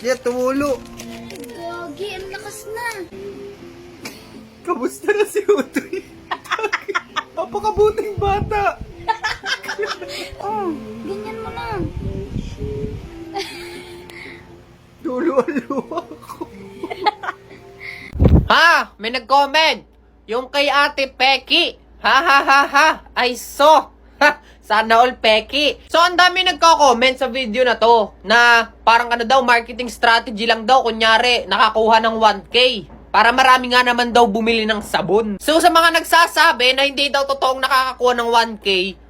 Kaya tumulo. Gagi, ang lakas na. Kamusta na si Utoy? Napakabuting bata. Oh, ganyan mo na. Lulo-lulo ako. Ha? May nag-comment. Yung kay Ate Peki. Ha ha ha ha. I saw. Ha, sana all Peki. So, ang dami nagko-comment sa video na to na parang ano daw, marketing strategy lang daw. Kunyari, nakakuha ng 1K. Para marami nga naman daw bumili ng sabon. So, sa mga nagsasabi na hindi daw totoong nakakakuha ng 1K,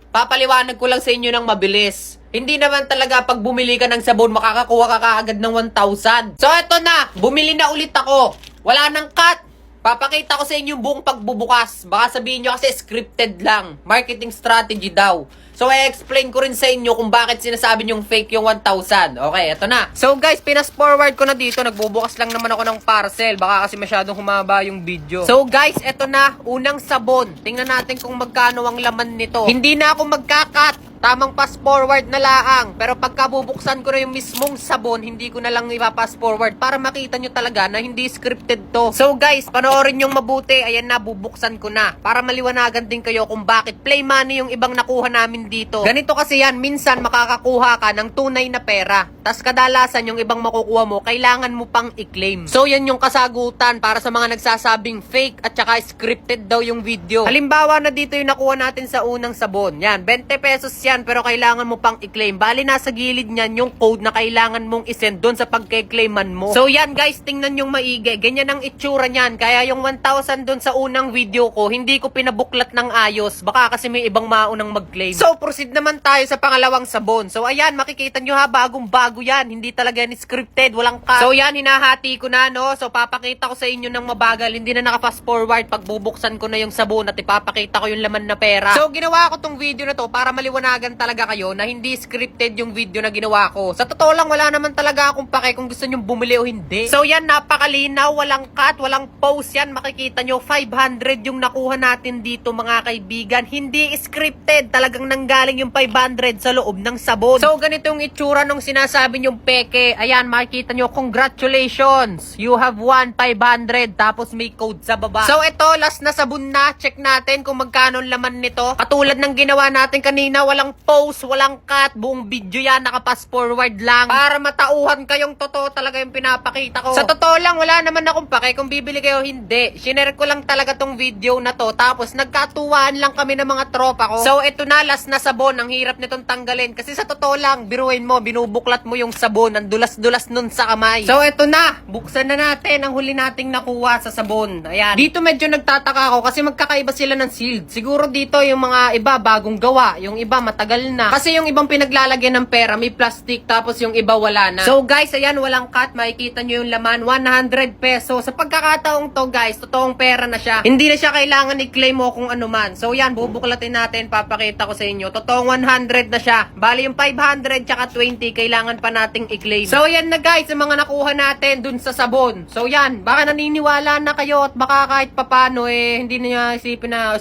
papaliwanag ko lang sa inyo ng mabilis. Hindi naman talaga pag bumili ka ng sabon, makakakuha ka kaagad ng 1,000. So, eto na. Bumili na ulit ako. Wala nang cut. Papakita ko sa inyo yung buong pagbubukas. Baka sabihin nyo kasi scripted lang. Marketing strategy daw. So, i-explain ko rin sa inyo kung bakit sinasabi nyong fake yung 1,000. Okay, eto na. So, guys, pinas-forward ko na dito. Nagbubukas lang naman ako ng parcel. Baka kasi masyadong humaba yung video. So, guys, eto na. Unang sabon. Tingnan natin kung magkano ang laman nito. Hindi na ako magkakat. Tamang pass forward na laang. Pero pagka bubuksan ko na yung mismong sabon, hindi ko na lang ipapass forward para makita nyo talaga na hindi scripted to. So guys, panoorin yung mabuti. Ayan na, bubuksan ko na. Para maliwanagan din kayo kung bakit play money yung ibang nakuha namin dito. Ganito kasi yan, minsan makakakuha ka ng tunay na pera. Tas kadalasan yung ibang makukuha mo, kailangan mo pang i-claim. So yan yung kasagutan para sa mga nagsasabing fake at saka scripted daw yung video. Halimbawa na dito yung nakuha natin sa unang sabon. Yan, 20 pesos yan. Pero kailangan mo pang i-claim. Bali, nasa gilid niyan yung code na kailangan mong isend doon sa pagke-claiman mo. So yan guys, tingnan yung maigi. Ganyan ang itsura niyan. Kaya yung 1,000 doon sa unang video ko, hindi ko pinabuklat ng ayos. Baka kasi may ibang maunang mag-claim. So proceed naman tayo sa pangalawang sabon. So ayan, makikita nyo ha, bagong bago yan. Hindi talaga yan scripted, walang cut. So yan, hinahati ko na no. So papakita ko sa inyo ng mabagal. Hindi na naka-fast forward pag bubuksan ko na yung sabon at ipapakita ko yung laman na pera. So ginawa ko tong video na to para maliwanagan talaga kayo na hindi scripted yung video na ginawa ko. Sa totoo lang, wala naman talaga akong pake kung gusto nyong bumili o hindi. So yan, napakalinaw, walang cut, walang post yan. Makikita nyo, 500 yung nakuha natin dito mga kaibigan. Hindi scripted, talagang nanggaling yung 500 sa loob ng sabon. So ganito yung itsura nung sinasabi nyong peke. Ayan, makikita nyo, congratulations! You have won 500, tapos may code sa baba. So ito, last na sabon na. Check natin kung magkano laman nito. Katulad ng ginawa natin kanina, walang post, walang cut, buong video yan, nakapass forward lang. Para matauhan kayong totoo talaga yung pinapakita ko. Sa totoo lang, wala naman akong pake kung bibili kayo hindi. Shinare ko lang talaga tong video na to, tapos nagkatuwaan lang kami ng mga tropa ko. So, ito na, last na sabon. Ang hirap nitong tanggalin. Kasi sa totoo lang, biruin mo, binubuklat mo yung sabon, ang dulas-dulas nun sa kamay. So, ito na, buksan na natin ang huli nating nakuha sa sabon. Ayan. Dito medyo nagtataka ako kasi magkakaiba sila ng sealed. Siguro dito yung mga iba bagong gawa, yung iba matagal na. Kasi yung ibang pinaglalagyan ng pera, may plastic, tapos yung iba wala na. So guys, ayan, walang cut. Makikita nyo yung laman, 100 pesos. Sa pagkakataong to guys, totoong pera na siya. Hindi na siya kailangan i-claim mo kung ano man. So yan, bubuklatin natin, papakita ko sa inyo. Totoong 100 na siya. Bali yung 500 tsaka 20, kailangan pa nating i-claim. So yan na guys, yung mga nakuha natin dun sa sabon. So yan, baka naniniwala na kayo at baka kahit papano hindi niya isipin na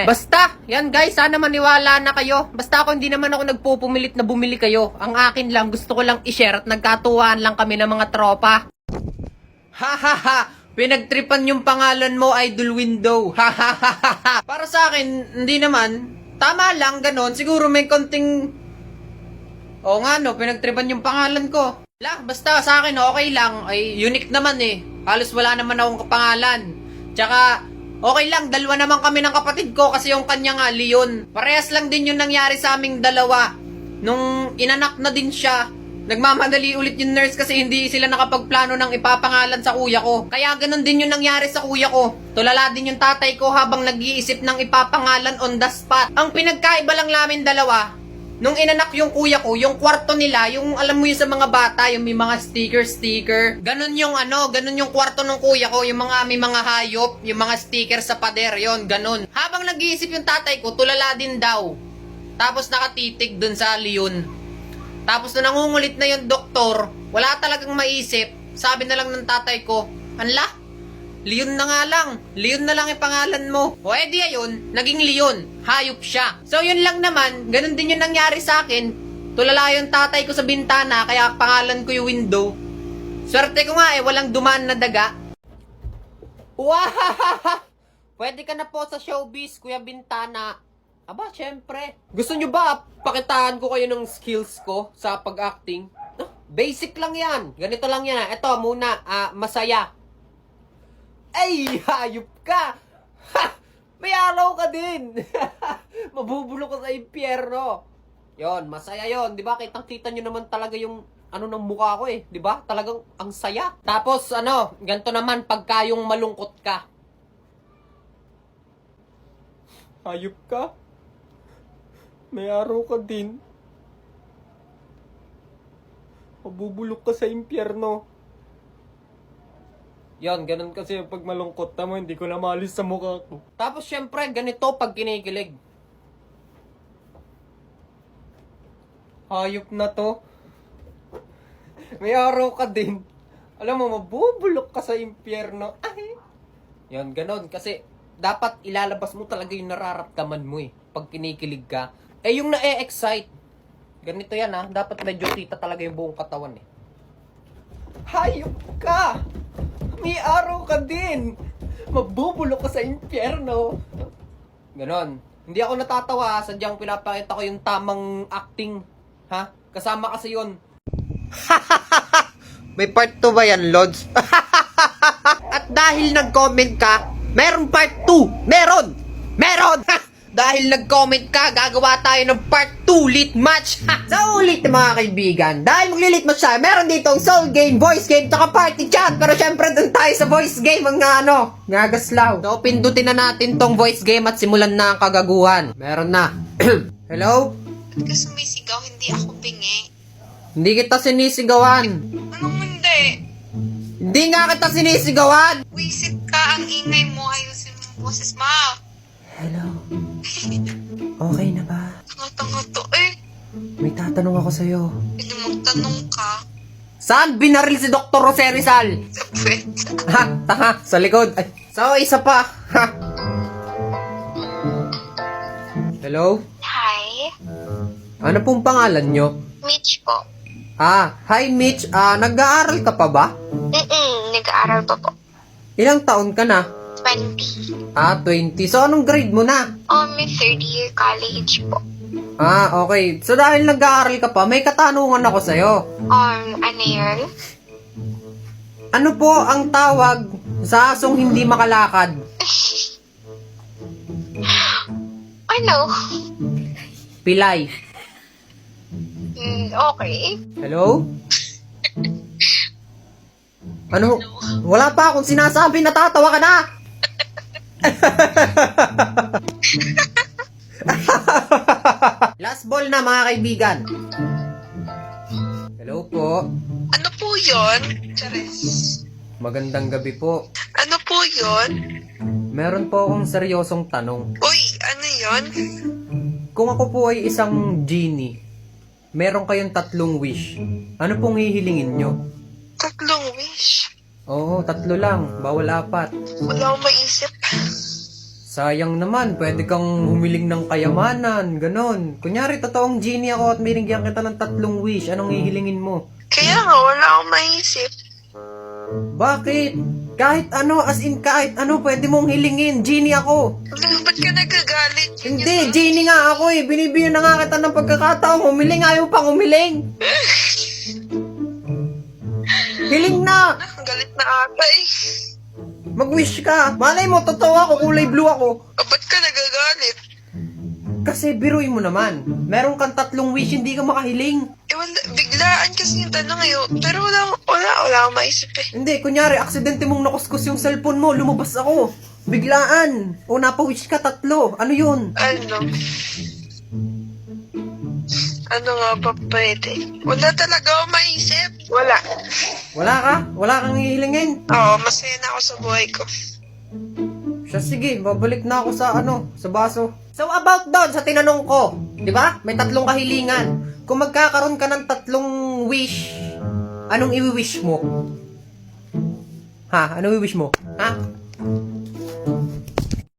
basta, yan guys, sana maniwala na kayo. Basta ako hindi naman ako nagpupumilit na bumili kayo. Ang akin lang, gusto ko lang i-share at nagkatuwaan lang kami ng mga tropa. Ha ha ha! Pinagtripan yung pangalan mo, Idol Window. Ha ha ha ha! Para sa akin, hindi naman. Tama lang, ganon. Siguro may konting... Oo nga no, pinagtripan yung pangalan ko. Basta sa akin okay lang. Ay, unique naman eh. Halos wala naman akong kapangalan. Tsaka... okay lang, dalawa naman kami ng kapatid ko kasi yung kanya nga, Leon. Parehas lang din yung nangyari sa aming dalawa. Nung inanak na din siya, nagmamadali ulit yung nurse kasi hindi sila nakapagplano ng ipapangalan sa kuya ko. Kaya ganun din yung nangyari sa kuya ko. Tulala din yung tatay ko habang nag-iisip ng ipapangalan on the spot. Ang pinagkaiba lang namin dalawa, nung inanak yung kuya ko, yung kwarto nila, yung alam mo yun sa mga bata, yung may mga sticker. Ganun yung ganun yung kwarto ng kuya ko, yung mga may mga hayop, yung mga sticker sa pader, yon ganun. Habang nag-iisip yung tatay ko, tulala din daw. Tapos nakatitig dun sa Leon. Tapos nung nangungulit na yung doktor, wala talagang maisip. Sabi na lang ng tatay ko, anla? Leon na nga lang. Leon na lang yung pangalan mo. O edi ayun, naging Leon. Hayop siya. So yun lang naman, ganun din yung nangyari sa akin. Tulala yung tatay ko sa bintana, kaya pangalan ko yung Window. Swerte ko nga walang dumaan na daga. Wow! Pwede ka na po sa showbiz, Kuya Bintana. Aba, syempre. Gusto nyo ba pakitaan ko kayo ng skills ko sa pag-acting? Basic lang yan. Ganito lang yan. Ito muna, masaya. Ay, hayop ka! Ha! May araw ka din! Mabubulok ka sa impyerno. Yon, masaya yon, di ba? Kitang-kita nyo naman talaga yung ng mukha ko di ba? Talagang ang saya. Tapos ganito naman pagka yung malungkot ka. Hayop ka? May araw ka din. Mabubulok ka sa impyerno. Yan, ganun kasi pag malungkot na mo, hindi ko na maalis sa mukha ko. Tapos syempre, ganito pag kinikilig. Hayop na to. May araw ka din. Alam mo, mabubulok ka sa impyerno. Ay. Yan, ganun. Kasi, dapat ilalabas mo talaga yung nararamdaman mo pag kinikilig ka. Yung na-excite. Ganito yan dapat medyo kita talaga yung buong katawan Hayop ka! May araw ka din! Mabubulok ka sa impyerno. Ganon. Hindi ako natatawa, sadyang pinapakita ko yung tamang acting. Kasama kasi yun. May part 2 ba yan, Lods? At dahil nag-comment ka, meron part 2! Meron! Meron! Dahil nag-comment ka, gagawa tayo ng part 2 lit match. Sa ulit mga kaibigan, dahil magli-lit match tayo, meron ditong soul game, voice game, tsaka party chat. Pero syempre dun tayo sa voice game, ang ngagaslaw. So pindutin na natin tong voice game at simulan na ang kagaguhan. Meron na. Hello? Ba't ka sumisigaw? Hindi ako bingi. Hindi kita sinisigawan. Anong hindi? Hindi nga kita sinisigawan. Wisit ka, ang ingay mo. Ayusin mo ang boses mo. Hello? Okay na ba? Tanga-tanga to May tatanong ako sa'yo. Pwede magtanong ka. Saan binaril si Dr. Jose Rizal? Sa puwet. Tanga, sa likod. Ay, so, isa pa. Hello? Hi. Ano pong pangalan nyo? Mitch po. Hi Mitch. Nag-aaral ka pa ba? Nag-aaral pa po. Ilang taon ka na? 20. 20. So, anong grade mo na? May third year college po. Okay. So, dahil nag-aaral ka pa, may katanungan ako sa'yo. Ano yun? Ano po ang tawag sa asong hindi makalakad? Ano? Pilay. Okay. Hello? Ano? Wala pa akong sinasabi, natatawa ka na! Last ball na mga kaibigan. Hello po. Ano po yun? Charis. Magandang gabi po. Ano po yun? Meron po akong seryosong tanong. Uy, ano yun? Kung ako po ay isang genie, meron kayong 3 wish. Ano pong hihilingin nyo? 3 wish. Oo, 3 lang. Bawal 4. Wala akong maisip. Sayang naman, pwede kang humiling ng kayamanan, ganon. Kunyari, totoong genie ako at binigyan kita ng 3 wish. Anong hihilingin mo? Kaya nga, wala akong maisip. Bakit? Kahit ano, as in kahit ano, pwede mong hilingin. Genie ako. Ba't ka nagagalit? Hindi, genie nga ako Binibigyan na nga kita ng pagkakataong humiling. Ayaw pang humiling. Hiling na. Galit na ata Mag-wish ka. Malay mo, totoo ako, kulay blue ako. Ba't ka nagagalit? Kasi biruin mo naman. Meron kang 3 wish, hindi ka makahiling. Biglaan kasi yung tanong Pero wala akong maisip Hindi, kunyari, aksidente mong nakuskus yung cellphone mo, lumabas ako. Biglaan. O napa-wish ka 3. Ano yun? Ano nga ba pwede? Wala talaga akong maisip. Wala. Wala ka? Wala kang hihilingin? Oo, masaya na ako sa buhay ko. Siya, sige, babalik na ako sa sa baso. So about doon sa tinanong ko, 'di ba? May 3 kahilingan. Kung magkakaroon ka ng 3 wish, anong i-wish mo? Anong i-wish mo?